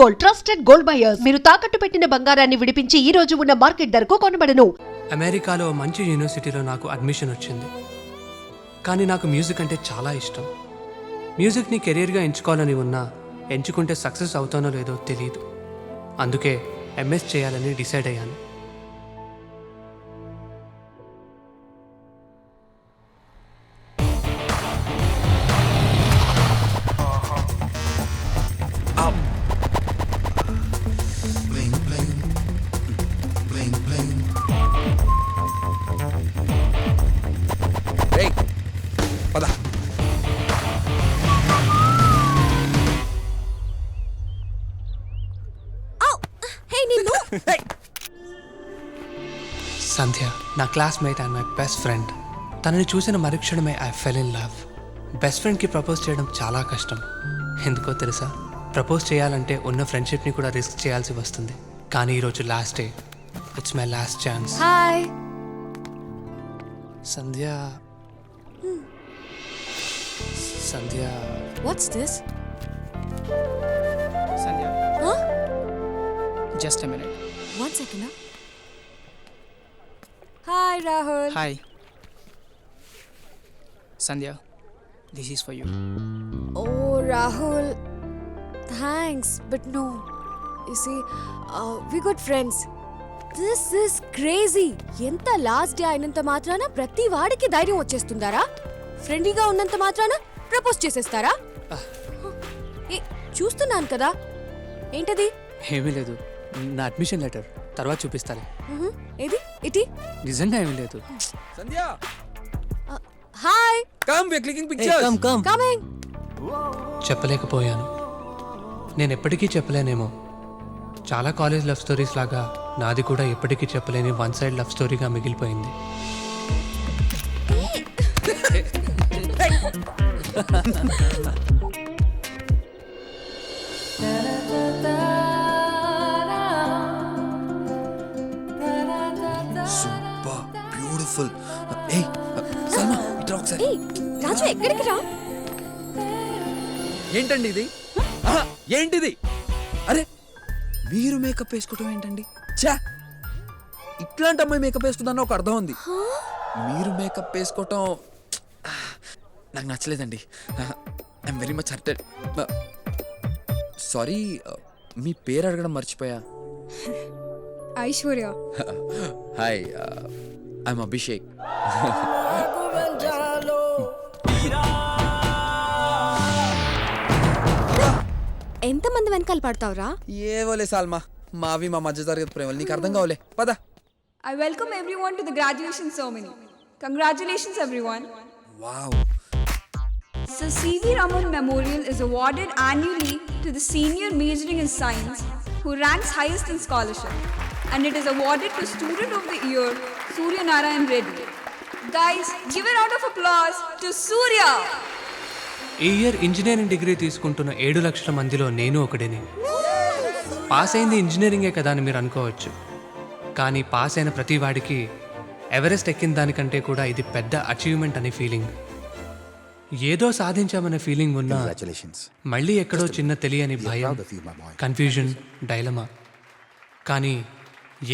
Gold trusted gold buyers మీరు తాకట్టు పెట్టిన బంగారాన్ని విడిపించి ఈ రోజు ఉన్న మార్కెట్ ధరకు కొనబడను. అమెరికాలో మంచి యూనివర్సిటీలో నాకు అడ్మిషన్ వచ్చింది. కానీ నాకు మ్యూజిక్ అంటే చాలా ఇష్టం. మ్యూజిక్ని కెరీర్గా ఎంచుకోవాలని ఉన్నా ఎంచుకుంటే సక్సెస్ అవుతానో లేదో తెలియదు. అందుకే ఎంఎస్ చేయాలని డిసైడ్ అయ్యాను. సంధ్య నా classmate and my best friend. తనని చూసిన మరుక్షణమే I fell in love. Best ఫ్రెండ్కి ప్రపోజ్ చేయడం చాలా కష్టం. ఎందుకో తెలుసా? ప్రపోజ్ చేయాలంటే ఉన్న ఫ్రెండ్షిప్ని కూడా రిస్క్ చేయాల్సి వస్తుంది. కానీ ఈరోజు last day. It's my last chance. Hi Sandhya. Sandhya. What's this? Sandhya, Huh? just a minute. 1 second. Hi Rahul. Hi. Sandhya, this is for you. Oh Rahul. Thanks, but no. You see, we good friends. This is crazy. ఎంత last day అయినంత మాత్రాన ప్రతి వాడికి ధైర్యం వచ్చేస్తుందారా? ఫ్రెండ్లీగా ఉన్నంత మాత్రాన propose చేసేస్తారా? ఏ చూస్తున్నాను కదా, ఏంటది? ఏమీ లేదు, నా అడ్మిషన్ లెటర్. తర్వాత చూపిస్తాలే. ఏది ఇటీ? నిజంగా ఏమీ లేదు. Sandhya, hi. come, we're clicking pictures. Come. Coming. చెప్పలేకపోయాను. నేను ఎప్పటికీ చెప్పలేనేమో. చాలా కాలేజ్ లవ్ స్టోరీస్ లాగా నాది కూడా ఎప్పటికీ చెప్పలేని వన్ సైడ్ లవ్ స్టోరీగా మిగిలిపోయింది. Super beautiful. Hey, Salma, ఇట్రా ఒకసారి. ఏయ్ రాజు, ఎక్కడికి రా? ఏంటండి ఇది? ఆహా, ఏంటిది? అరే, మీరు మేకప్ వేసుకోవటం ఏంటండి? ఛా, ఇట్లాంటి అమ్మాయి మేకప్ వేసుకుందన్న ఒక అర్థం ఉంది. మీరు మేకప్ వేసుకోవటం నాకు నచ్చలేదండి. I'm very much hurted. Sorry, మీ పేరు అడగడం మర్చిపోయా. ఐశ్వర్య. Hi, I'm Abhishek. ఎంతమంది వెనకాల పడతావురా? ఏవోలే సాల్మా, మావి మా మధ్య తరగతి ప్రేమలు నీకు అర్థం కావలే. పద. I welcome everyone to the graduation ceremony. Congratulations, everyone. Wow. So, C.V. Raman Memorial is awarded annually to the senior majoring in science who ranks highest in scholarship, and it is awarded to Student of the Year, Surya Narayan Reddy. Guys, give a round of applause to Surya. ఈ year engineering degree తీసుకుంటున్న 7 లక్షల మందిలో నేను ఒకడిని. Pass అయింది ఇంజనీరింగే కదా అని మీరు అనుకోవచ్చు. కానీ పాస్ అయిన ప్రతి వాడికి ఎవరెస్ట్ ఎక్కిన దానికంటే కూడా ఇది పెద్ద అచీవ్మెంట్ అనే ఫీలింగ్. ఏదో సాధించామనే ఫీలింగ్ ఉన్నా మళ్ళీ ఎక్కడో చిన్న తెలియని భయం, కన్ఫ్యూజన్, డైలమా. కానీ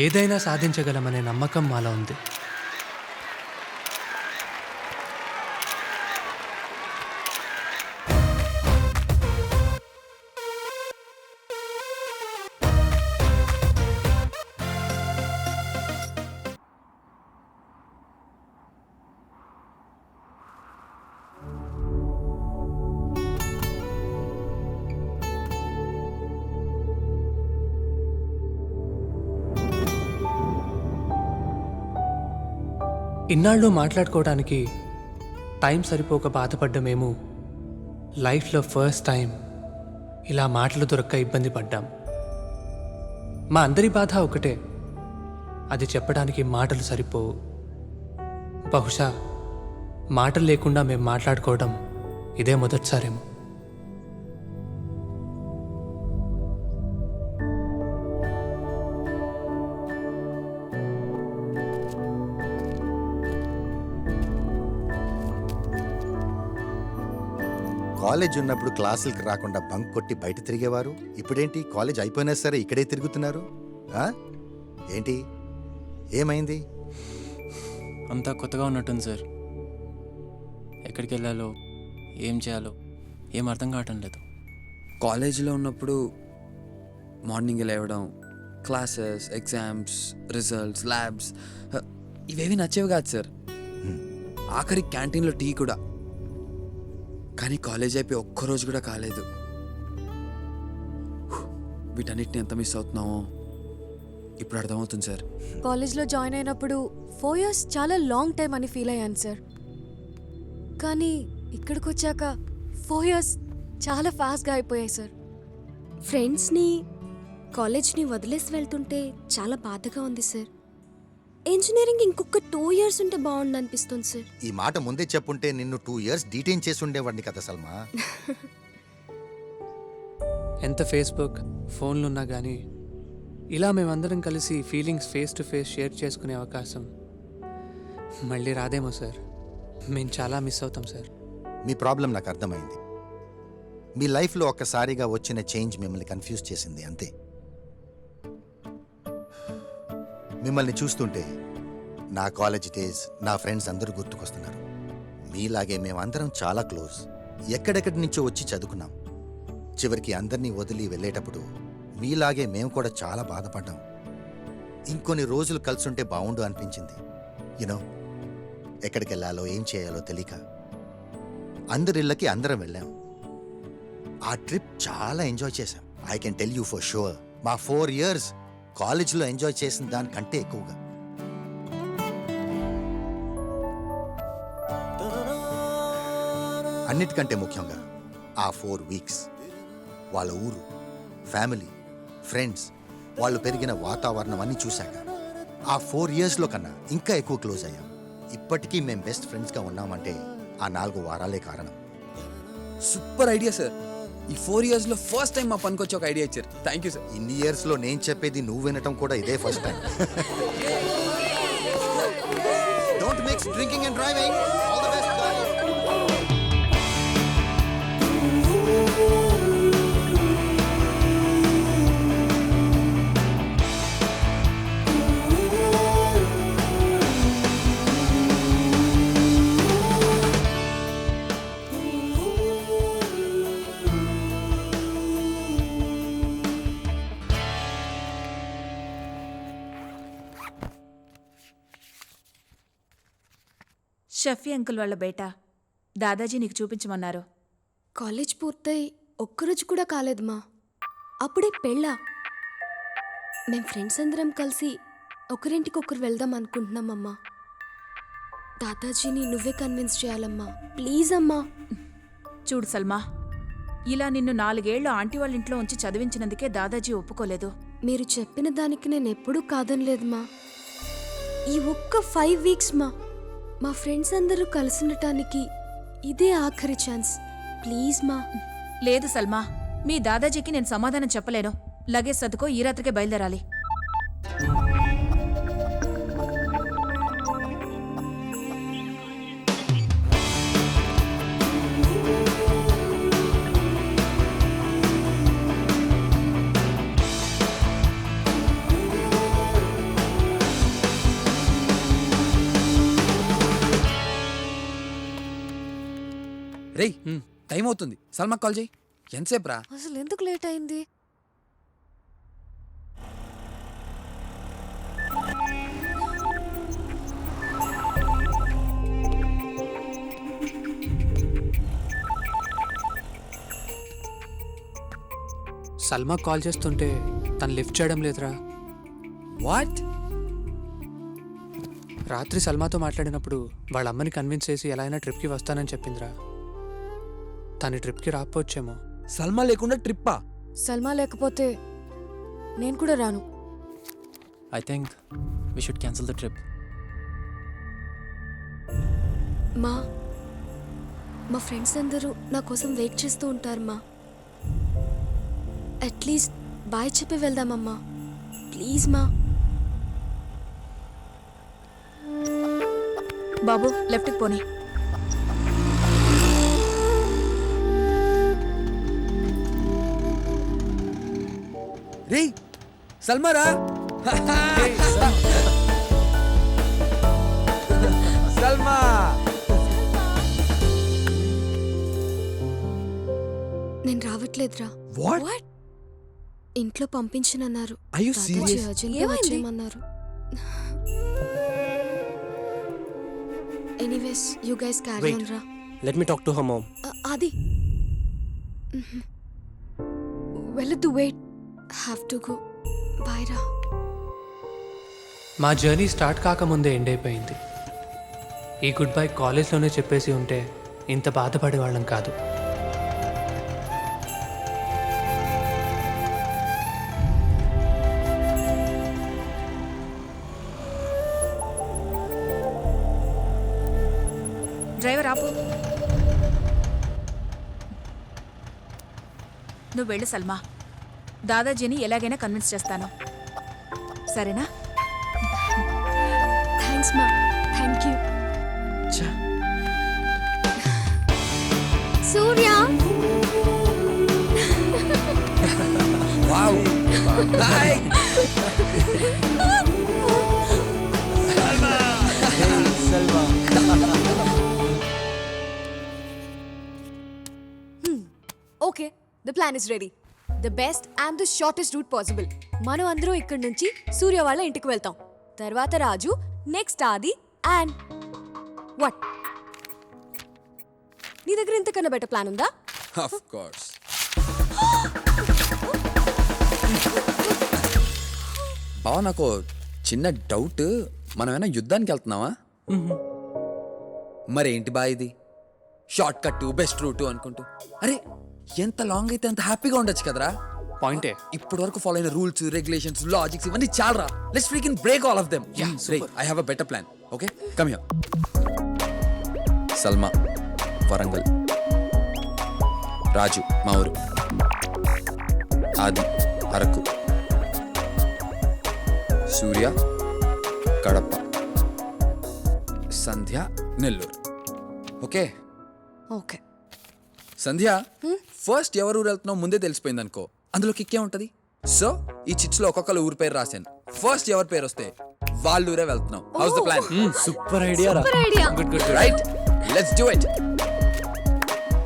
ఏదైనా సాధించగలమనే నమ్మకం మాలో ఉంది. ఇన్నాళ్ళు మాట్లాడుకోవడానికి టైం సరిపోక బాధపడ్డామేమో. లైఫ్లో ఫస్ట్ టైం ఇలా మాటలు దొరక్క ఇబ్బంది పడ్డాం. మా అందరి బాధ ఒకటే, అది చెప్పడానికి మాటలు సరిపోవు. బహుశా మాటలు లేకుండా మేము మాట్లాడుకోవడం ఇదే మొదటిసారేమో. కాలేజ్ ఉన్నప్పుడు క్లాసులకి రాకుండా బంక్ కొట్టి బయట తిరిగేవారు. ఇప్పుడేంటి కాలేజ్ అయిపోయినా సరే ఇక్కడే తిరుగుతున్నారు? ఆ? ఏంటి ఏమైంది? అంతా కొత్తగా ఉన్నట్టుంది సార్. ఎక్కడికి వెళ్ళాలో ఏం చేయాలో ఏం అర్థం కావటం లేదు. కాలేజీలో ఉన్నప్పుడు మార్నింగ్ లేవడం, క్లాసెస్, ఎగ్జామ్స్, రిజల్ట్స్, ల్యాబ్స్ ఇవేవి నచ్చేవి కాదు సార్. ఆఖరి క్యాంటీన్లో టీ కూడా. కానీ కాలేజ్ అయిపోయి ఒక్కరోజు కూడా కాలేదు. వీటన్నిటిని ఎంత మిస్ అవుతున్నామో ఇప్పుడు అర్థమవుతుంది సార్. కాలేజ్లో జాయిన్ అయినప్పుడు 4 years చాలా లాంగ్ టైం అని ఫీల్ అయ్యాను సార్. కానీ ఇక్కడికి వచ్చాక 4 years చాలా ఫాస్ట్గా అయిపోయాయి సార్. ఫ్రెండ్స్ని కాలేజ్ని వదిలేసి వెళ్తుంటే చాలా బాధగా ఉంది సార్. ఇంజనీరింగ్ ఇంకొక 2 years ఉంటే బాగుండు అనిపిస్తుంది సార్. ఈ మాట ముందే చెప్పుంటే నిన్ను 2 years డీటైన్ చేసి ఉండేవాడిని కదా సల్మా. ఎంత ఫేస్బుక్ ఫోన్లు ఉన్నా కానీ ఇలా మేమందరం కలిసి feelings face to face share చేసుకునే అవకాశం మళ్ళీ రాదేమో సార్. మేము చాలా మిస్ అవుతాం సార్. మీ ప్రాబ్లం నాకు అర్థమైంది. మీ లైఫ్లో ఒక్కసారిగా వచ్చిన చేంజ్ మిమ్మల్ని కన్ఫ్యూజ్ చేసింది అంతే. మిమ్మల్ని చూస్తుంటే నా కాలేజ్ డేస్, నా ఫ్రెండ్స్ అందరూ గుర్తుకొస్తున్నారు. మీలాగే మేమందరం చాలా క్లోజ్. ఎక్కడెక్కడి నుంచో వచ్చి చదువుకున్నాం. చివరికి అందరినీ వదిలి వెళ్ళేటప్పుడు మీలాగే మేము కూడా చాలా బాధపడ్డాం. ఇంకొన్ని రోజులు కలిసుంటే బాగుండు అనిపించింది. యూనో, ఎక్కడికి వెళ్ళాలో ఏం చేయాలో తెలియక అందరిళ్ళకి అందరం వెళ్ళాం. ఆ ట్రిప్ చాలా ఎంజాయ్ చేశాం. I can tell you for sure, మా 4 years కాలేజ్లో ఎంజాయ్ చేసిన దానికంటే ఎక్కువగా. అన్నిటికంటే ముఖ్యంగా ఆ 4 weeks వాళ్ళ ఊరు, ఫ్యామిలీ, ఫ్రెండ్స్, వాళ్ళు పెరిగిన వాతావరణం అన్నీ చూశాక ఆ 4 yearsలో కన్నా ఇంకా ఎక్కువ క్లోజ్ అయ్యాం. ఇప్పటికీ మేం బెస్ట్ ఫ్రెండ్స్గా ఉన్నామంటే ఆ 4 వారాలే కారణం. Super idea sir. ఈ 4 yearsలో ఫస్ట్ టైం మా పనికి వచ్చి ఒక ఐడియా ఇచ్చారు. Thank you sir. ఇన్ని ఇయర్స్లో నేను చెప్పేది నువ్వు వినటం కూడా ఇదే first time. Don't mix drinking and driving. All the best guys. Shafi uncle వాళ్ళ బేటా దాదాజీ నీకు చూపించమన్నారు. కాలేజ్ పూర్తయి ఒక్కరోజు కూడా కాలేదు మా, అప్పుడే పెళ్ళా. మేం ఫ్రెండ్స్ అందరం కలిసి ఒకరింటికొకరు వెళ్దాం అనుకుంటున్నామమ్మా. దాదాజీని నువ్వే కన్విన్స్ చేయాలమ్మా, ప్లీజ్ అమ్మా. చూడు సల్మా, ఇలా నిన్ను 4 ఏళ్లు ఆంటీ వాళ్ళ ఇంట్లో ఉంచి చదివించినందుకే దాదాజీ ఒప్పుకోలేదు. మీరు చెప్పిన దానికి నేను ఎప్పుడూ కాదనలేదు మా. ఈ ఒక్క 5 weeks మా ఫ్రెండ్స్ అందరూ కలిసినటానికి ఇదే ఆఖరి ఛాన్స్, ప్లీజ్ మా. లేదు సల్మా, మీ దాదాజీకి నేను సమాధానం చెప్పలేను. లగేజ్ సర్దుకో, ఈ రాత్రికే బయలుదేరాలి. రేయ్, టైం అవుతుంది. సల్మా కాల్ చేయి. ఎంతసేపు రా? అసలు ఎందుకు లేట్ అయింది? సల్మా కాల్ చేస్తుంటే తను లిఫ్ట్ చేయడం లేదురా. వాట్? రాత్రి సల్మాతో మాట్లాడినప్పుడు వాళ్ళ అమ్మని కన్విన్స్ చేసి ఎలా అయినా ట్రిప్కి వస్తానని చెప్పిందిరా. తను ట్రిప్కి రాకపోవచ్చేమో. సల్మా లేకుండా ట్రిప్పా? సల్మా లేకపోతే నేను కూడా రాను. I think we should cancel the trip. మా ఫ్రెండ్స్ అందరూ నా కోసం వెయిట్ చేస్తూ ఉంటారు మా. అట్లీస్ట్ బాయ్ చెప్పి వెళ్దామమ్మా, ప్లీజ్ మా. బాబు, లెఫ్ట్కి పోనీ. రే సల్మారా సల్మా నేను రావట్లేదురా. వాట్ ఇంట్లో పంపించనన్నారు. Are you Dadaji serious? urgent గా ఏమైంది? వచ్చేయమన్నారు. Anyways you guys carry on రా. Let me talk to her mom. అది వెళ్ళొద్దు, wait. Have to go. Bye రా. మా జర్నీ స్టార్ట్ కాకముందే ఎండ్ అయిపోయింది. ఈ గుడ్ బై కాలేజ్లోనే చెప్పేసి ఉంటే ఇంత బాధపడేవాళ్ళం కాదు. డ్రైవర్ ఆపు. నువ్వు వెళ్ళు సల్మా. దాదాజీని ఎలాగైనా కన్విన్స్ చేస్తాను, సరేనా? థ్యాంక్స్ మా. Thank you. Surya wow hi okay, the plan is ready. The best and the shortest route possible. మనం అందరం ఇక్కడి నుంచి సూర్య వాళ్ళ ఇంటికి వెళ్తాం. తర్వాత Raju, next Adi and what? నీ దగ్గర ఇంతకన్నా బెటర్ ప్లాన్ ఉందా? Of course. బావ నాకు చిన్న డౌట్, మనం ఏమైనా యుద్ధానికి వెళ్తున్నావా? మరేంటి బా ఇది షార్ట్ కట్ బెస్ట్ రూట్ అనుకుంటూ? అరే ఎంత లాంగ్ అయితే అంత హ్యాపీగా ఉండొచ్చు కదరా. పాయింటే. ఇప్పటి వరకు ఫాలో అయిన రూల్స్, రెగ్యులేషన్స్, లాజిక్స్ ఇవన్నీ చాలరా. Let's freaking break all of them. I have a better plan. Okay come here. Salma Warangal, Raju మా ఊరు, Aadi Araku, Surya Kadapa, Sandhya Nellore. Okay okay. Sandhya first ఎవరు ఊరు వెళ్తున్నావు ముందే తెలిసిపోయింది అనుకో, అందులో కిక్కే ఉంటది. సో ఈ చిట్స్ లో ఒక్కొక్కరు ఊరు పేరు రాశాను. ఫస్ట్ ఎవరి పేరు వస్తే వాళ్ళ ఊరే వెళ్తున్నాం. How's the plan? Super idea రా. Super idea. Good good right, let's do it.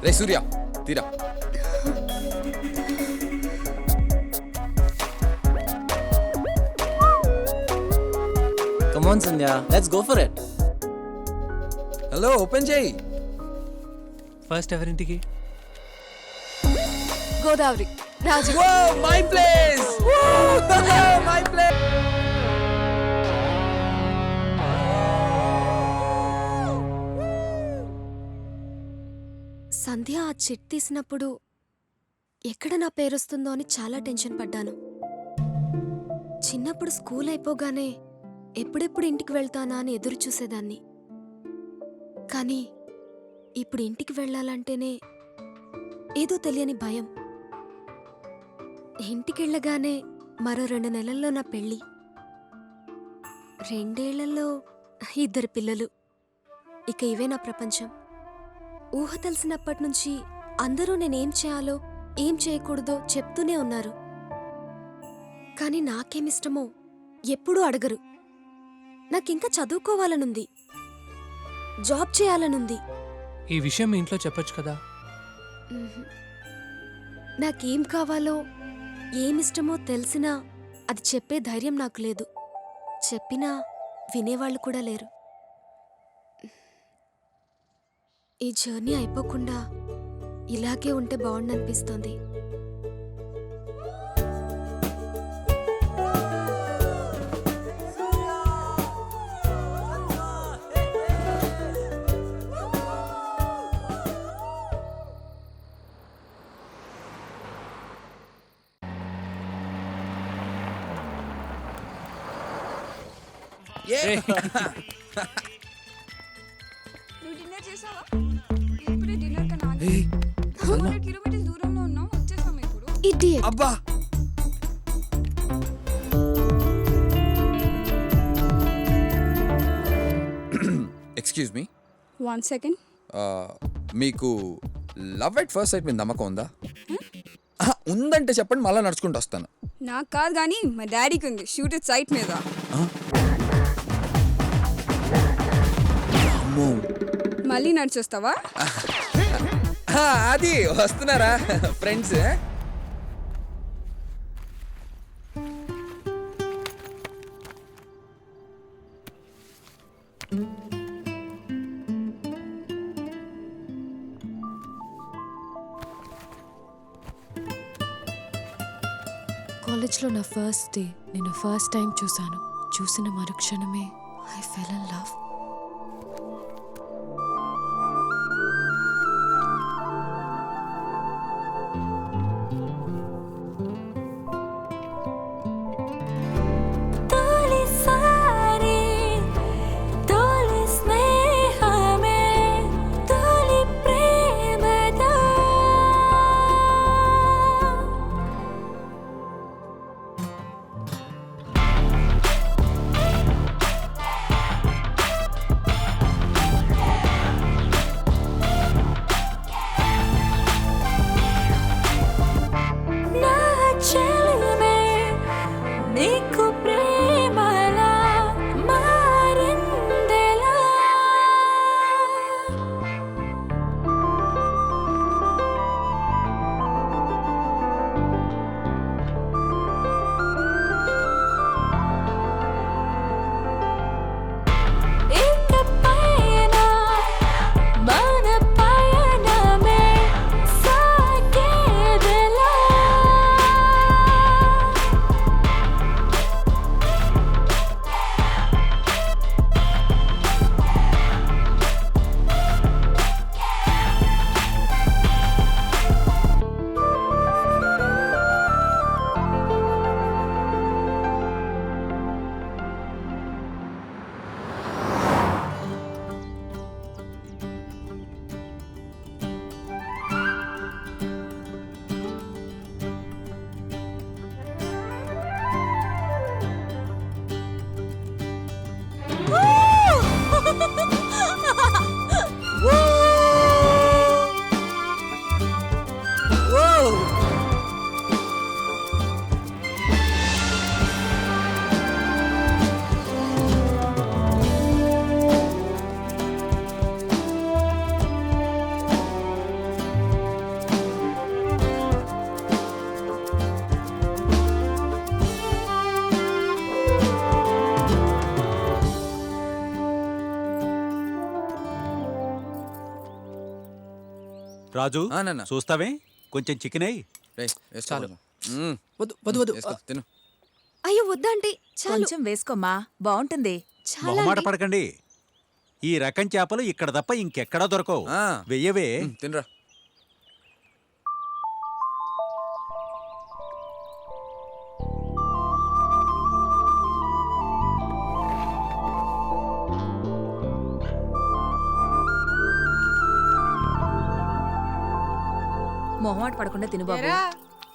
రే సూర్య తీరా. Come on Sandhya, let's go for it. Hello open చేయి. ఫస్ట్ ఎవరింటికి? Godavari, Raju. My place, my place. Sandhya ఆ చిట్ తీసినప్పుడు ఎక్కడ నా పేరొస్తుందో అని చాలా టెన్షన్ పడ్డాను. చిన్నప్పుడు స్కూల్ అయిపోగానే ఎప్పుడెప్పుడు ఇంటికి వెళ్తానా అని ఎదురు చూసేదాన్ని. కానీ ఇప్పుడు ఇంటికి వెళ్ళాలంటేనే ఏదో తెలియని భయం. ఇంటికెళ్ళగానే మరో 2 నెలల్లో నా పెళ్ళి, 2 ఏళ్లలో 2 పిల్లలు. ఇక ఇవే నా ప్రపంచం. ఊహ తెలిసినప్పటి నుంచి అందరూ నేనేం చేయాలో ఏం చేయకూడదో చెప్తూనే ఉన్నారు. కానీ నాకేమిష్టమో ఎప్పుడూ అడగరు. నాకింకా చదువుకోవాలనుంది, జాబ్ చేయాలనుంది. ఈ విషయం మీ ఇంట్లో చెప్పొచ్చు కదా. నాకేం కావాలో ఏమిష్టమో తెలిసినా అది చెప్పే ధైర్యం నాకు లేదు. చెప్పినా వినేవాళ్ళు కూడా లేరు. ఈ జర్నీ అయిపోకుండా ఇలాగే ఉంటే బాగుండనిపిస్తోంది. నువ్వు డిన్నర్ చేసావా? ఇప్పుడే డిన్నర్ కన్నా 200 కిలోమీటర్స్ దూరంలో ఉన్నాం, వచ్చేసాం ఇప్పుడు. ఇడియట్. అబ్బా ఎక్స్క్యూజ్ మీ, 1 second. మీకు లవ్ ఎట్ ఫస్ట్ సైట్ మీద నమ్మకం ఉందా? ఉందంటే చెప్పండి, మళ్ళీ నడుచుకుంటూ వస్తాను. నాకు కాదు కానీ మా డాడీకి ఉంది. షూట్ ఇట్ సైట్ మీద. అమ్మో. మళ్ళీ నడిచొస్తావా? అది వస్తున్నారా ఫ్రెండ్స్? కాలేజ్లో నా ఫస్ట్ డే నేను ఫస్ట్ టైం చూశాను. చూసిన మరుక్షణమే ఐ ఫెల్ ఇన్ లవ్. రాజు చూస్తావే కొంచెం చికెన్ అయ్యి. చాలు. వద్దు వద్దు వద్దు. తిను. అయ్యో వద్దా అంటే చాలు. కొంచెం వేసుకోమ్మా, బాగుంటుంది. మొహమాట పడకండి. ఈ రకం చేపలు ఇక్కడ తప్ప ఇంకెక్కడా దొరకవు. వెయ్యవే. తినరా. మొహమాట పడకుండా తిను బాబు.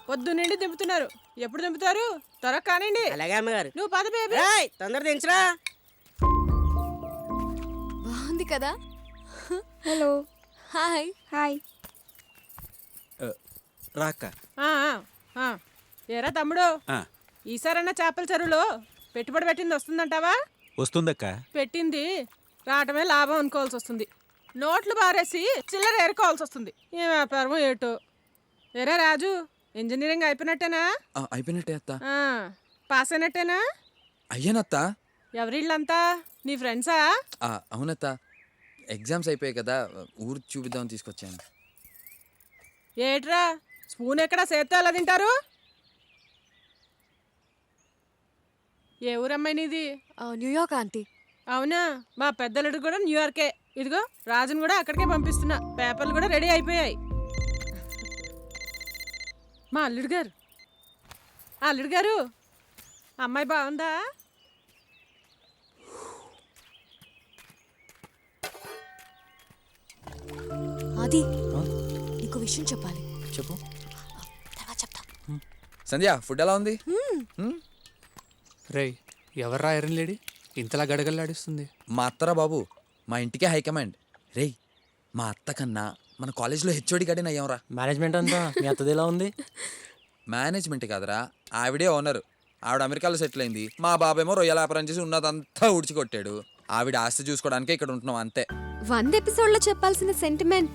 పొద్దు నుండి దింపుతున్నారు, ఎప్పుడు దింపుతారు? త్వరగా కానివ్వండి. అలాగే అమ్మగారు. నువ్వు పద బేబీ. తొందర దించరా. బాగుంది కదా. హలో. హాయ్. హాయ్. రాక్క. ఏరా తమ్ముడు, ఈసారన్నా చేపల చెరువులో పెట్టుబడి పెట్టింది వస్తుందంటావా? వస్తుందక్క. పెట్టింది రావటమే లాభం అనుకోవాల్సి వస్తుంది. నోట్లు బారేసి చిల్లర ఏరుకోవాల్సి వస్తుంది. ఏ వ్యాపారమో ఏటో. ఏరా రాజు, ఇంజనీరింగ్ అయిపోయినట్టేనా? అయిపోయినట్టే అత్త. పాస్ అయినట్టేనా? అయ్యానత్త. ఎవరిళ్ళంతా నీ ఫ్రెండ్సా? అవునత్త, ఎగ్జామ్స్ అయిపోయాయి కదా, ఊరు చూపిద్దామని తీసుకొచ్చాను. ఏట్రా స్పూన్ ఎక్కడా సేత్తో ఎలా తింటారు? ఏ ఊరమ్మాయి నీది? New York aunty. అవునా, మా పెద్దలుడు కూడా న్యూయార్కే. ఇదిగో రాజును కూడా అక్కడికే పంపిస్తున్నా. పేపర్లు కూడా రెడీ అయిపోయాయి. మా అల్లుడు గారు, అల్లుడు గారు, అమ్మాయి బాగుందా? అది నీకు విషయం చెప్పాలి. చెప్పు. తర్వాత చెప్తా. సంధ్య, ఫుడ్ ఎలా ఉంది? రేయ్, ఎవర్రా ఐరన్ లేడీ ఇంతలా గడగల్లాడిస్తుంది? మా అత్తరా బాబు, మా ఇంటికే హైకమాండ్. రేయ్, మా అత్త కన్నా మన కాలేజ్లో హెచ్ఓడి గడిన అయ్యాంరా. మేనేజ్మెంట్ అంతా మీ అత్తది ఎలా ఉంది? మేనేజ్మెంట్ కాదురా, ఆవిడే ఓనర్. ఆవిడ అమెరికాలో సెటిల్ అయింది, మా బాబేమో రొయ్యల వ్యాపారం చేసి ఉన్నదంతా ఉడిచికొట్టాడు. ఆవిడ ఆస్తి చూసుకోవడానికే ఇక్కడ ఉంటున్నాం అంతే. 100 ఎపిసోడ్లో చెప్పాల్సిన సెంటిమెంట్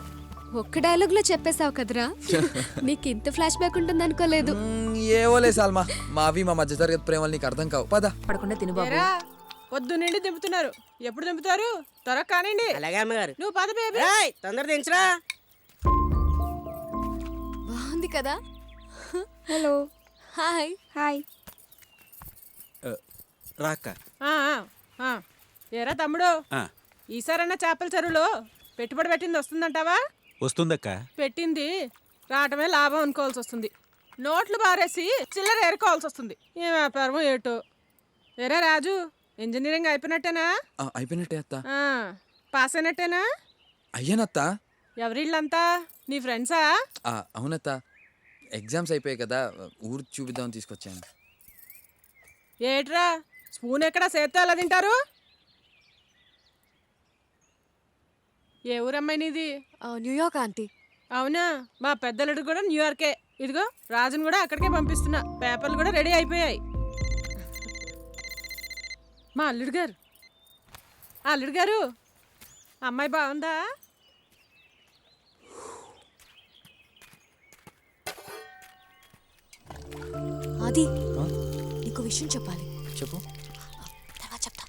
ఒక్క డైలాగ్లో చెప్పేశావు కదరా. నీకు ఇంత ఫ్లాష్ బ్యాక్ ఉంటుంది అనుకోలేదు. ఏవోలే సాల్మా, మావి మా మధ్య తరగతి ప్రేమలు నీకు అర్థం కావు. పద. పడకుండా తిను బాబు. ఏరా పొద్దు నుండి దింపుతున్నారు, ఎప్పుడు దింపుతారు? త్వరగా కానివ్వండి. అలాగే అమ్మగారు. నువ్వు పద బేబీ. తొందర దించరా. బాగుంది కదా. Hello, hi. Hi. రాక్క. ఆ, ఆ, ఆ. ఏరా తమ్ముడు, ఈసారన్నా చేపల చెరువులో పెట్టుబడి పెట్టింది వస్తుందంటావా? వస్తుందక్క. పెట్టింది రావటమే లాభం అనుకోవాల్సి వస్తుంది. నోట్లు బారేసి చిల్లర ఏరుకోవాల్సి వస్తుంది. ఏ వ్యాపారమో ఏటో. ఏరా రాజు, ఇంజనీరింగ్ అయిపోయినట్టేనా? అయిపోయినట్టే అత్త. పాస్ అయినట్టేనా? అయ్యానత్త. ఎవరిళ్ళంతా నీ ఫ్రెండ్సా? అవునత్త, ఎగ్జామ్స్ అయిపోయాయి కదా, ఊరు చూపిద్దామని తీసుకొచ్చాను. ఏట్రా స్పూన్ ఎక్కడ సేత్తో ఎలా తింటారు? ఏ ఊరమ్మాయి నీది? New York aunty. అవునా, మా పెద్దలుడు కూడా న్యూయార్కే. ఇదిగో రాజును కూడా అక్కడికే పంపిస్తున్నా. పేపర్లు కూడా రెడీ అయిపోయాయి. మా అల్లుడు గారు, అల్లుడు గారు, అమ్మాయి బాగుందా? అది నీకు విషయం చెప్పాలి. చెప్పు. తర్వాత చెప్తా.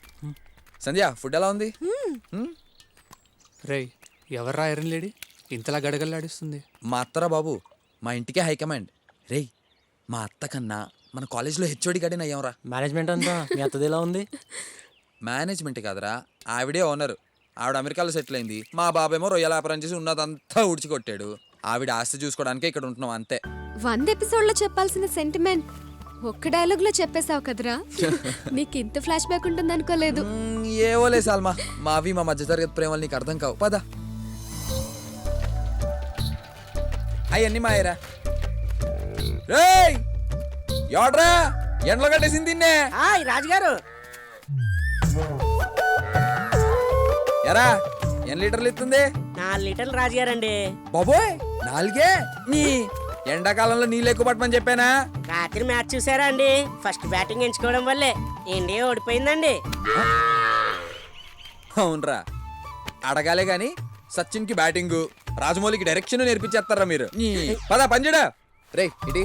సంధ్య, ఫుడ్ ఎలా ఉంది? రేయ్, ఎవర్రా ఐరన్ లేడీ ఇంతలా గడగల్లాడిస్తుంది? మా అత్తరా బాబు, మా ఇంటికే హైకమాండ్. రేయ్, మా అత్త కన్నా మన కాలేజ్లో హెచ్ఓడి గడిని అయ్యాంరా. మేనేజ్మెంట్ అంతా మీ అత్తది ఎలా ఉంది? మేనేజ్మెంట్ కాదురా, ఆవిడే ఓనర్. ఆవిడ అమెరికాలో సెటిల్ అయింది, మా బాబేమో రొయ్యల వ్యాపారం చేసి ఉన్నదంతా ఉడిచికొట్టాడు. ఆవిడ ఆస్తి చూసుకోవడానికే ఇక్కడ ఉంటున్నాం అంతే. 100 ఎపిసోడ్లో చెప్పాల్సిన సెంటిమెంట్ ఒక్క డైలాగ్లో చెప్పేశావు కదరా. నీకు ఇంత ఫ్లాష్ బ్యాక్ ఉంటుంది అనుకోలేదు. ఏవోలే సాల్మా, మావి మా మధ్య తరగతి ప్రేమలు నీకు అర్థం కావు. పద. అవన్నీ మాయరా. రేయ్, ఎవడ్రా ఎండలో కట్టేసింది తిన్నే? రాజుగారు. ఎరా, ఎన్ని లీటర్లు ఇస్తుంది? 4 లీటర్లు రాజుగారండి. బాబోయ్, 4? నీ ఎండాకాలంలో నీళ్ళు ఎక్కువ పట్టమని చెప్పానా? రాత్రి మ్యాచ్ చూసారా అండి? ఫస్ట్ బ్యాటింగ్ ఎంచుకోవడం వల్లే ఇండియా ఓడిపోయిందండి. అవునరా, అడగాలే గాని సచిన్ కి బ్యాటింగ్, రాజమౌళికి డైరెక్షన్ నేర్పించేస్తారా మీరు? పద పంజడా. రే ఇటీ.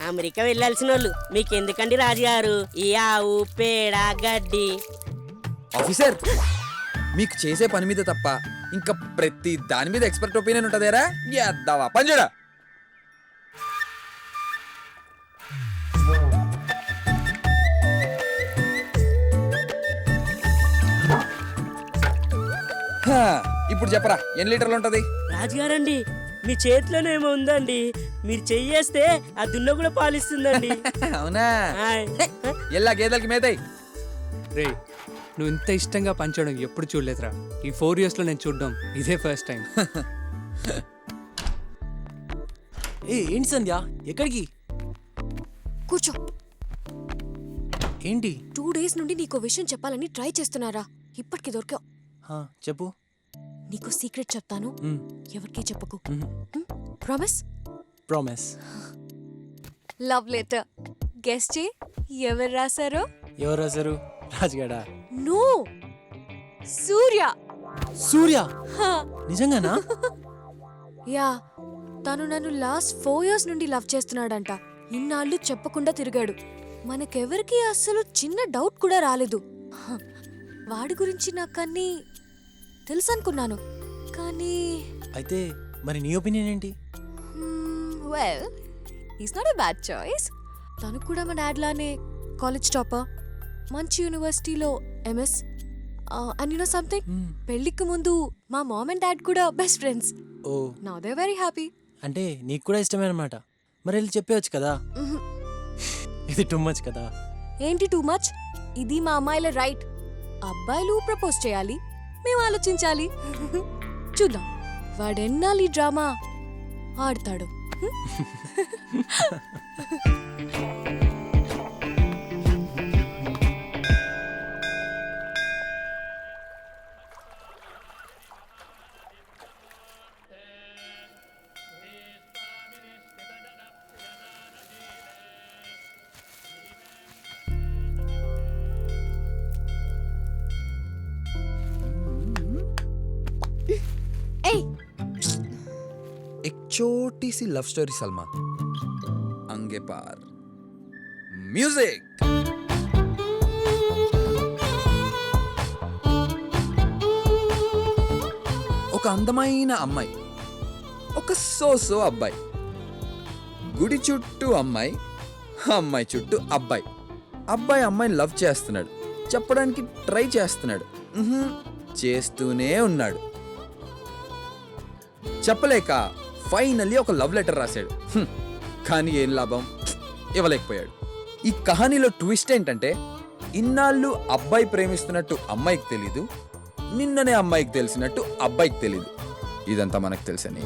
అమెరికా వెళ్ళాల్సిన వాళ్ళు మీకెందుకండి రాజుగారు ఈ ఆవు పేడ గడ్డి? ఆఫీసర్, మీకు చేసే పని మీద తప్ప ఇంకా ప్రతి దాని మీద ఎక్స్పర్ట్ ఒపీనియన్ ఉంటదేరా? యాదవా పంజడా. ఇప్పుడు చెప్పరా, ఎన్ని లీటర్లు ఉంటది? రాజుగారండి, మీ చేతిలోనేమో ఉందండి. మీరు చెయ్యేస్తే ఆ దున్న కూడా పాలిస్తుందండి. అవునా? ఎల్లా గేదెలకి మేతాయి. రే, నువ్వు ఇంత ఇష్టంగా పంచడం ఎప్పుడు చూడలేదురా. ఈ 4 yearsలో నేను చూడడం ఇదే ఫస్ట్ టైం. ఏంటి సంధ్య, ఎక్కడికి? కూర్చో. ఏంటి? 2 days నుండి నీకో విషయం చెప్పాలని ట్రై చేస్తున్నారా, ఇప్పటికి దొరికావు. చెప్పు. నీకు సీక్రెట్ చెప్తాను, ఎవరికీ చెప్పకు. Promise? Promise. Love letter. Guess చే ఎవరు రాశారో? ఎవరు రాశారు? రాజుగాడా? నో, సూర్య. సూర్య? నిజంగానా? యా, తను నన్ను లాస్ట్ 4 years నుండి లవ్ చేస్తున్నాడంట. ఇన్నాళ్ళు చెప్పకుండా తిరిగాడు. మనకెవరికి అస్సలు చిన్న డౌట్ కూడా రాలేదు. వాడి గురించి నాకన్నీ తెలుసు అనుకున్నాను, కానీ అయితే మరి నీ ఒపీనియన్ ఏంటి? Well, is not a bad choice. తను కూడా మా డాడ్ లానే కాలేజ్ టాపర్, మంచి యూనివర్సిటీలో MS. And you know something, పెళ్లికి ముందు మా మామ్ అండ్ డాడ్ కూడా best friends. Oh, now they very happy. అంటే నీకు కూడా ఇష్టమే అనమాట. మరి వెళ్ళి చెప్పవచ్చు కదా. ఇది టూ మచ్ కదా. ఏంటి టూ మచ్? ఇది మా అమ్మాయిల రైట్. అబ్బాయిలు ప్రపోజ్ చేయాలి, మేము ఆలోచించాలి. చూద్దాం వాడెన్నాళ్ళు ఈ డ్రామా ఆడతాడు. छोटी सी लव स्टोरी सलमा अंगे पार म्यूजिक ఒక అందమైన అమ్మాయి ఒక సోసో అబ్బాయి గుడి చుట్టూ అమ్మాయి అమ్మాయి చుట్టూ అబ్బాయి అబ్బాయి అమ్మాయిని లవ్ చేస్తున్నాడు చెప్పడానికి ట్రై చేస్తున్నాడు చేస్తూనే ఉన్నాడు చెప్పలేక ఫైనల్లీ ఒక లవ్ లెటర్ రాశాడు కానీ ఏం లాభం ఇవ్వలేకపోయాడు ఈ కహానీలో ట్విస్ట్ ఏంటంటే ఇన్నాళ్ళు అబ్బాయి ప్రేమిస్తున్నట్టు అమ్మాయికి తెలీదు నిన్ననే అమ్మాయికి తెలిసినట్టు అబ్బాయికి తెలీదు ఇదంతా మనకు తెలుసని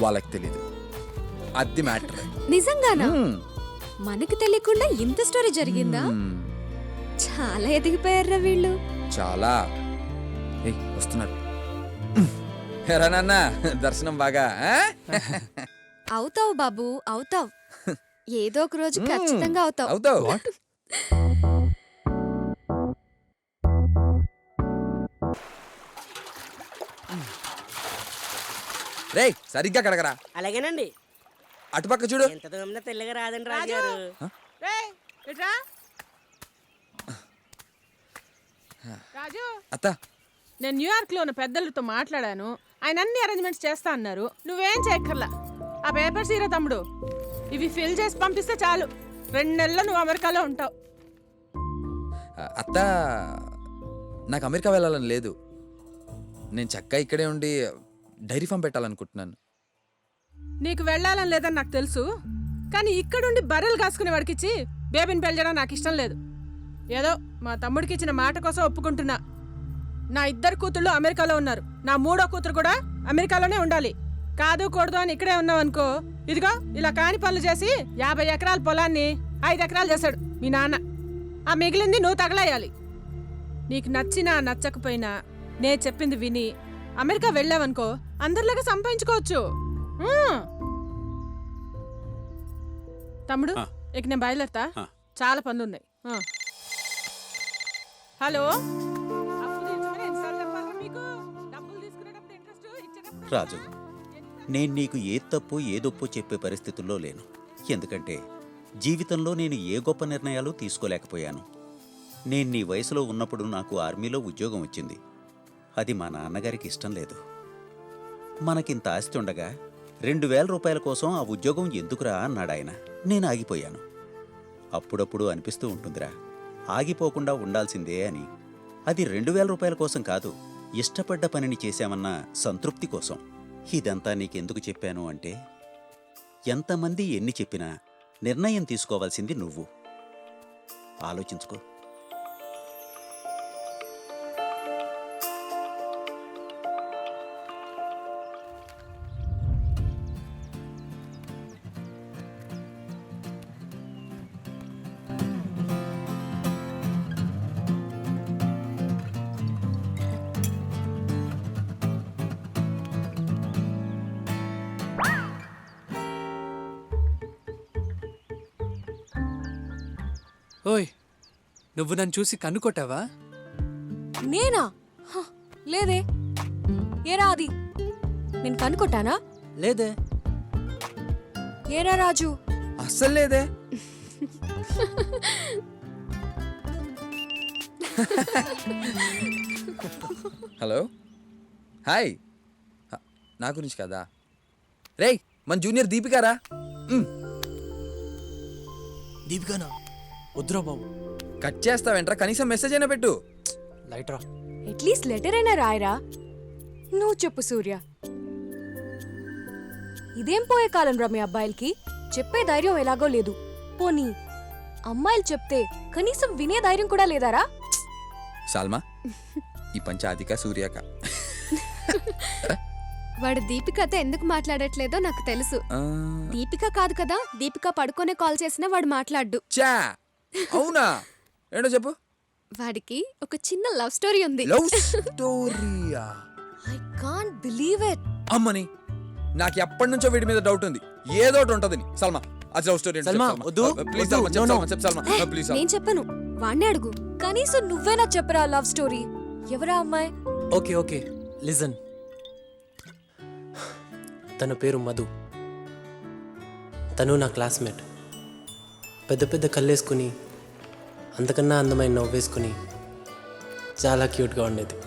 వాళ్ళకి తెలీదు అది మ్యాటర్ నిజంగానా మనకి తెలియకుండా ఇంత స్టోరీ జరిగిందా చాలా ఎదిగిపోయారా వీళ్ళు చాలా వస్తున్నారు ఎరా నాన్న దర్శనం బాగా అవుతావు బాబు అవుతావు ఏదో ఒక రోజు ఖచ్చితంగా అవుతావు అవుతావు రే సరిగ్గా కడగరా అలాగేనండి అటుపక్క చూడు ఎంత దూరం తెల్లగా రాదండి రాజుగారు రేయ్, ఇట్రా. రాజు అత్త నేను న్యూయార్క్ లో ఉన్న పెద్దలతో మాట్లాడాను. ఆయన అన్ని అరేంజ్మెంట్స్ చేస్తా అన్నారు. నువ్వేం చేయక్కర్లా. ఆ పేపర్స్ ఇరా తమ్ముడు, ఇవి ఫిల్ చేసి పంపిస్తే చాలు. 2 నెలల్లో నువ్వు అమెరికాలో ఉంటావు. అత్త నాకు అమెరికా వెళ్ళాలని లేదు. నేను చక్కగా ఇక్కడే ఉండి డైరీ ఫామ్ పెట్టాలనుకుంటున్నాను. నీకు వెళ్ళాలని లేదని నాకు తెలుసు, కానీ ఇక్కడుండి బర్రెలు కాసుకునే వాడికిచ్చి బేబీని పెంచడం నాకు ఇష్టం లేదు. ఏదో మా తమ్ముడికి ఇచ్చిన మాట కోసం ఒప్పుకుంటున్నా. నా 2 కూతుళ్ళు అమెరికాలో ఉన్నారు. నా 3వ కూతురు కూడా అమెరికాలోనే ఉండాలి. కాదు కూడదు అని ఇక్కడే ఉన్నావనుకో, ఇదిగో ఇలా కాని పనులు చేసి 50 ఎకరాల పొలాన్ని 5 ఎకరాలు చేశాడు మీ నాన్న. ఆ మిగిలింది నువ్వు తగలేయాలి. నీకు నచ్చినా నచ్చకపోయినా నే చెప్పింది విని అమెరికా వెళ్ళావనుకో, అందరిలాగా సంపాదించుకోవచ్చు. తమ్ముడు, ఇక నేను బయలుదేరతా. చాలా పనులు ఉన్నాయి. హలో, రాజు, నేను నీకు ఏ తప్పు ఏదొప్పు చెప్పే పరిస్థితుల్లో లేను. ఎందుకంటే జీవితంలో నేను ఏ గొప్ప నిర్ణయాలు తీసుకోలేకపోయాను. నేను నీ వయసులో ఉన్నప్పుడు నాకు ఆర్మీలో ఉద్యోగం వచ్చింది. అది మా నాన్నగారికి ఇష్టం లేదు. మనకింత ఆస్తి ఉండగా 2000 రూపాయల కోసం ఆ ఉద్యోగం ఎందుకురా అన్నాడు ఆయన. నేను ఆగిపోయాను. అప్పుడప్పుడు అనిపిస్తూ ఉంటుందిరా, ఆగిపోకుండా ఉండాల్సిందే అని. అది 2000 రూపాయల కోసం కాదు, ఇష్టపడ్డ పనిని చేశామన్న సంతృప్తి కోసం. ఇదంతా నీకెందుకు చెప్పాను అంటే, ఎంతమంది ఎన్ని చెప్పినా నిర్ణయం తీసుకోవాల్సింది నువ్వు. ఆలోచించుకో. ఓయ్, నువ్వు నన్ను చూసి కన్నుకొట్టావా? నేనా? లేదే. ఏరా అది, నేను కనుకొట్టానా? లేదే. ఏరా రాజు? అస్సలు లేదే. Hello, hi. నా గురించి కదా. రేయ్, మన జూనియర్ దీపికారా? దీపికానా? వద్దురా బాబు. కట్ చేస్తావేంట్రా? కనీసం మెసేజ్ అయినా పెట్టు. లైట్రా. అట్లీస్ట్ లెటర్ అయినా రాయరా. నువ్వు చెప్పు సూర్య, ఇదేం పోయే కాలం రా మీ అబ్బాయిలకి? చెప్పే ధైర్యం ఎలాగో లేదు. పోనీ అమ్మాయిలు చెప్తే కనీసం వినే ధైర్యం కూడా లేదారా? సాల్మా, ఈ పంచాదిక సూర్యక. వాడు దీపికతో ఎందుకు మాట్లాడట్లేదో నాకు తెలుసు. దీపిక కాదు కదా, దీపిక పడుకోనే కాల్ చేసినా వాడు మాట్లాడ్డు. చా, అవునా? ఏంటో చెప్పు. వాడికి ఒక చిన్న లవ్ స్టోరీ ఉంది. లవ్ స్టోరీయా? I can't believe it. అమ్మని, నాకు ఎప్పటి నుంచో వీడి మీద డౌట్ ఉంది. ఏదో ఒకటి ఉంటదని. సల్మా, అది లవ్ స్టోరీ. సల్మా, వద్దు. ప్లీజ్ సల్మా, చెప్పు సల్మా, చెప్పు సల్మా, ప్లీజ్ సల్మా. నేను చెప్పను, వాణ్ణి అడుగు. కనీసం నువ్వేనా చెప్పరా లవ్ స్టోరీ. ఎవరా అమ్మాయి? Okay okay, listen. తన పేరు మధు. తను నా క్లాస్మేట్. పెద్ద పెద్ద కళ్ళేసుకుని అంతకన్నా అందమైన నవ్వేసుకుని చాలా క్యూట్గా ఉండేది.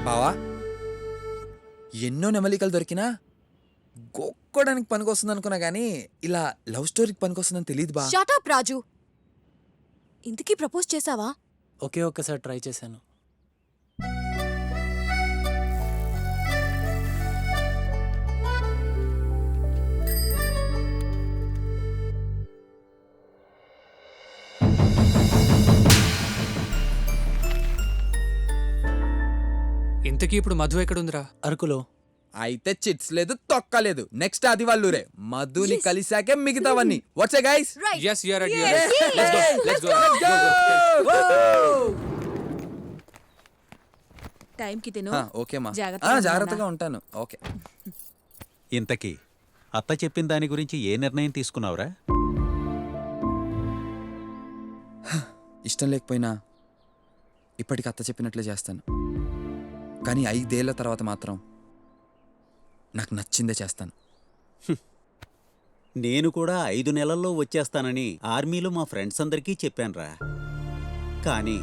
బావా, ఎన్నో నెమలికలు దొరికినా గోక్కోడానికి పనికొస్తుంది అనుకున్నా కానీ ఇలా లవ్ స్టోరీకి పనికొస్తుందని తెలియదు బా. షట్ అప్ రాజు. ఇంతకీ ప్రపోజ్ చేసావా? ఒకే ఒక్కసారి ట్రై చేశాను. ఇంతకీ ఇప్పుడు మధు ఎక్కడుందిరా? అరకులో. అయితే చిట్స్ లేదు, తొక్క లేదు. నెక్స్ట్ అది వాళ్ళురే. మధుని కలిసాకే మిగతావన్నీ. What's guys? yes you are right, you are right. let's go టైంకి తిను. ఓకే మా. జాగ్రత్తగా జాగ్రత్తగా ఉంటాను. ఓకే. ఇంతకీ అత్త చెప్పిన దాని గురించి ఏ నిర్ణయం తీసుకున్నావురా? ఇష్టం లేకపోయినా ఇప్పటికి అత్త చెప్పినట్లే చేస్తాను. కానీ 5 ఏళ్ల తర్వాత మాత్రం నాకు నచ్చిందే చేస్తాను. నేను కూడా 5 నెలల్లో వచ్చేస్తానని ఆర్మీలో మా ఫ్రెండ్స్ అందరికీ చెప్పానురా. కానీ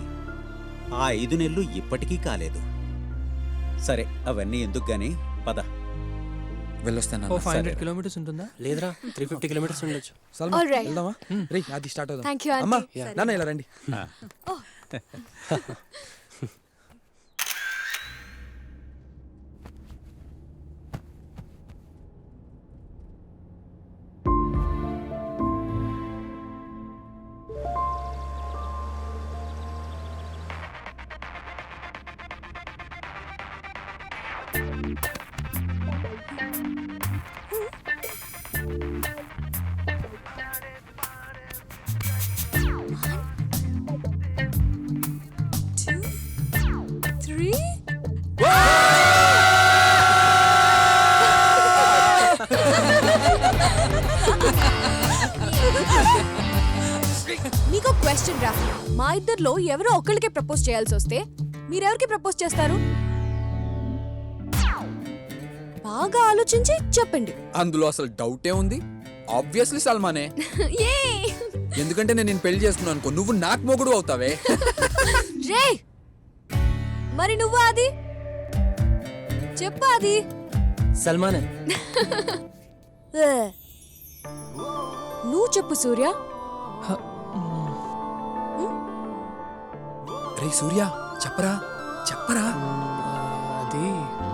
ఆ 5 నెలలు ఇప్పటికీ కాలేదు. సరే, అవన్నీ ఎందుకు గాని పద. వెళ్ళొస్తాను. 500 కిలోమీటర్స్ ఉంటుందా? లేదురా, 350 కిలోమీటర్స్ ఉండొచ్చు. Salma, All right. వెళ్దామా? రే, అది స్టార్ట్ అవుదాం. Thank you, aunty. అమ్మా, నాన్న ఇలా రండి. మీకు క్వశ్చన్ రా. మా ఇద్దరిలో ఎవరో ఒకరికి ప్రపోజ్ చేయాల్సి వస్తే మీరెవరికి ప్రపోజ్ చేస్తారు? బాగా ఆలోచించి చెప్పండి. అందులో అసలు డౌటే ఉంది? ఆబ్వియస్లీ సల్మానే. Yay! ఎందుకంటే నేను పెళ్లి చేసుకున్నాను అనుకో, నువ్వు నాకు మొగుడు అవుతావే. రే, మరి నువ్వు అది చెప్పు. అది సల్మానే. నువ్వు చెప్పు సూర్య. రే సూర్య, చెప్పరా చెప్పరా. అది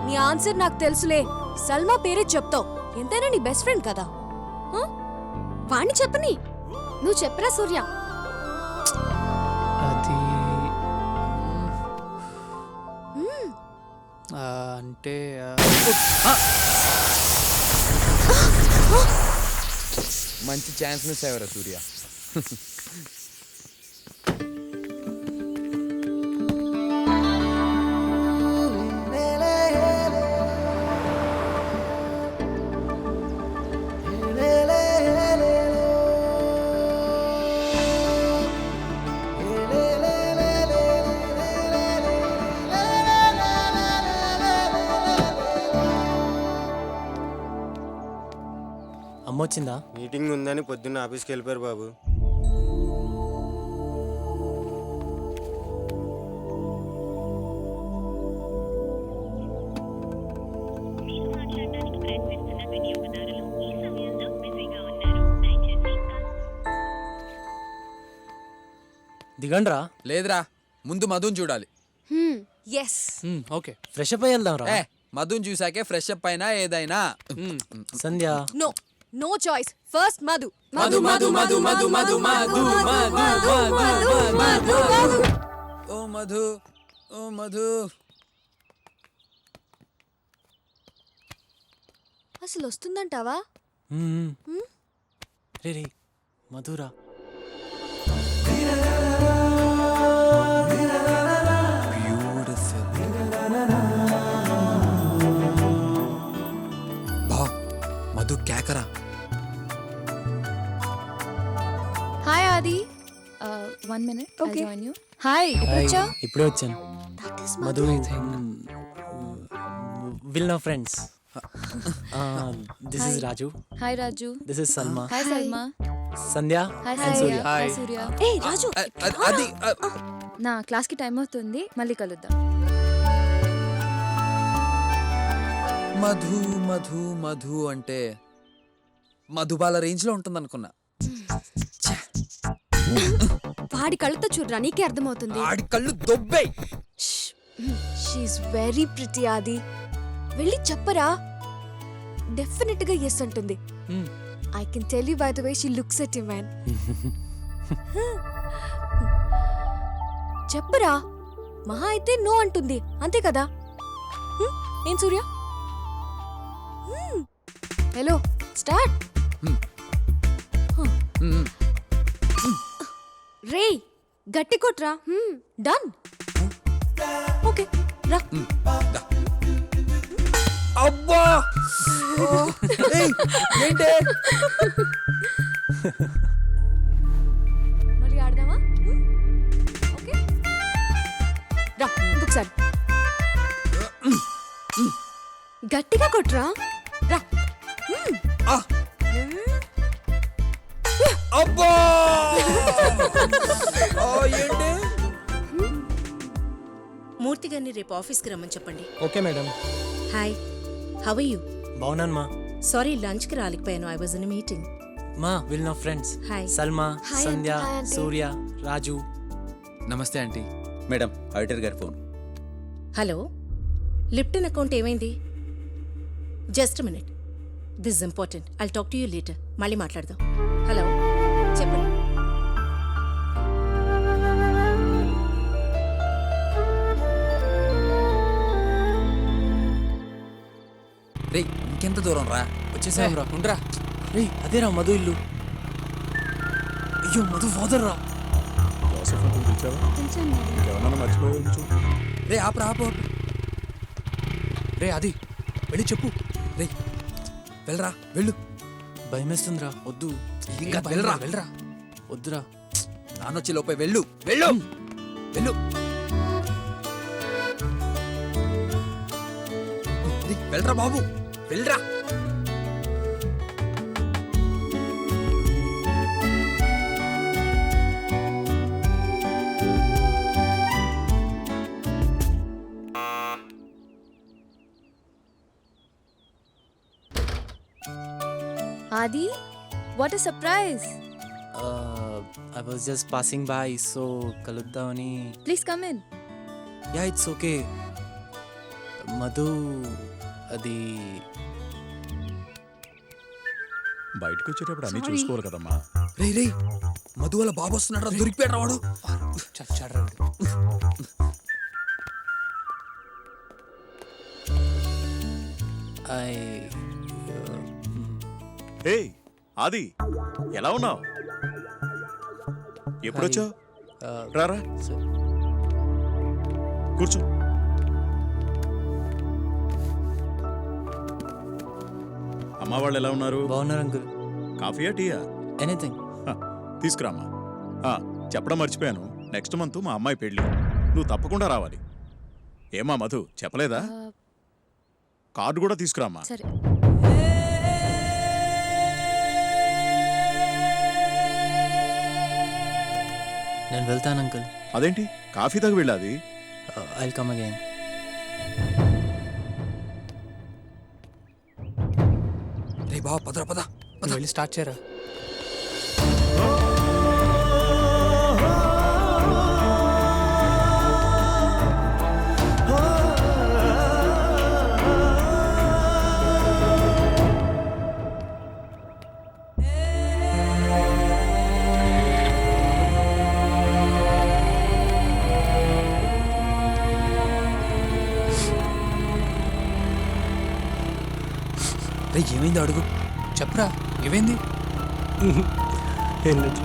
నీ ఆన్సర్ నాకు తెలుసులే. సల్మా పేరే చెప్తావు. ఎంతైనా నీ బెస్ట్ ఫ్రెండ్ కదా. వాణ్ణి చెప్పని. నువ్వు చెప్పరా సూర్య. అది అంటే మంచి ఛాన్స్ మిస్ అయ్యారా సూర్య. అమ్మొచ్చిందా? మీటింగ్ ఉందని పొద్దున్న ఆఫీస్కి వెళ్ళిపోయారు బాబు. దిగండ్రా. లేదురా, ముందు మధుని చూడాలి. ఎస్. ఓకే, ఫ్రెష్ అప్ అయ్యి వెళ్దాం రా. మధుని చూసాకే ఫ్రెష్ అప్ అయినా ఏదైనా. Sandhya. No, no choice. First Madhu. Madhu Madhu Madhu Madhu Madhu Madhu Madhu. ఓ మధు, ఓ మధు. అసలు వస్తుందంటావా? రే రే మధురా మధు కేకరా. Hi Aadi. 1 minute. I'll join you. Hi, ఎప్పుడొచ్చా? ఇప్పుడే వచ్చాను. Madhu will know friends. This is Raju. Hi Raju. This is Salma. Hi Salma. Sandhya and Surya. Hi Surya. ఏ రాజు, అది నా క్లాస్కి టైం అవుతుంది, మళ్ళీ కలుద్దాం. మధు మధు మధు అంటే మధుబాల రేంజ్ లో ఉంటుంది అనుకున్నా. వాడి కళ్ళతో చూడరా, నీకే అర్థమవుతుంది. ఆడి కళ్ళు దొబ్బే. షీఈస్ వెరీ ప్రిటీ ఆది. వెళ్ళి చెప్పరా, డెఫినెట్ గా ఎస్ అంటుంది. I can tell you by the way she looks at you man. చెప్పరా, మహా అయితే నో అంటుంది, అంతే కదా? ఏం సూర్య? Hello, start. రే గట్టి కొట్రా. డన్. ఓకే రా. అబ్బా ఏంటే మళ్ళీ ఆడదామా? ఓకే రా, ఇంకొకసారి గట్టిగా కొట్రా. రా. అబ్బా ఏంటి? మూర్తి గారిని రేపు ఆఫీస్కి రమ్మని చెప్పండి. Okay madam. Hi, how are you? బాగున్నాను మా. సారీ, లంచ్కి రాలేకపోయాను. I was in meeting. మా will know friends. Hi. Salma, hi Sandhya, hi aunty. Surya, Raju. నమస్తే ఆంటీ. మేడం, ఆడిటర్ గారి ఫోన్. హలో, లిప్టన్ అకౌంట్ ఏమైంది? Just minute, this important. I'll talk to you later. మళ్ళీ మాట్లాడదాం. హలో, చెప్పండి. రే ఇంకెంత దూరం రా, వచ్చేసాం రా. ఉండరా. రే అదేరా మధు ఇల్లు. అయ్యో మధు ఫాదర్ రా. రే ఆపరా, ఆపు ఆపు. రే అది వెళ్ళి చెప్పు. రే వెళ్ళరా, వెళ్ళు. భయమేస్తుందిరా, వద్దు. ఇంకా వెళ్ళరా, వెళ్ళరా. వద్దురా. నానొచ్చి లోపే వెళ్ళు, వెళ్ళు, వెళ్ళు. వెళ్ళరా బాబు, వెళ్ళరా. Aadi, what a surprise. I was just passing by, so కలుద్దామని. Please come in. Ya it's okay. Madhu అది బయటకు వచ్చేటప్పుడు అన్ని చూసుకోవాలి కదమ్మా. రే రే మధు వాళ్ళ బాబు వస్తున్నాడు రా, దొరికిపోయాడు వాడు. చచ్చాడ్రా. ఏయ్ ఆది, ఎలా ఉన్నావు? ఎప్పుడొచ్చావు? రారా, కూర్చో. అమ్మా వాళ్ళు ఎలా ఉన్నారు? బాగున్నారు అంకుల్. కాఫీయా టీయా? ఎనీథింగ్. తీసుకురామ్మా. చెప్పడం మర్చిపోయాను, నెక్స్ట్ మంత్ మా అమ్మాయి పెళ్ళి, నువ్వు తప్పకుండా రావాలి. ఏమా మధు చెప్పలేదా? కార్డు కూడా తీసుకురామ్మా. సరే. నేను వెళ్తాను అంకుల్. అదేంటి కాఫీ తాగి వెళ్ళాది? I will come again. రే బాబా పదరా, పద. వెళ్ళి స్టార్ట్ చేయరా. రే ఏమైంది అడుగు. చెప్పరా ఏమైంది? ఏం లేదు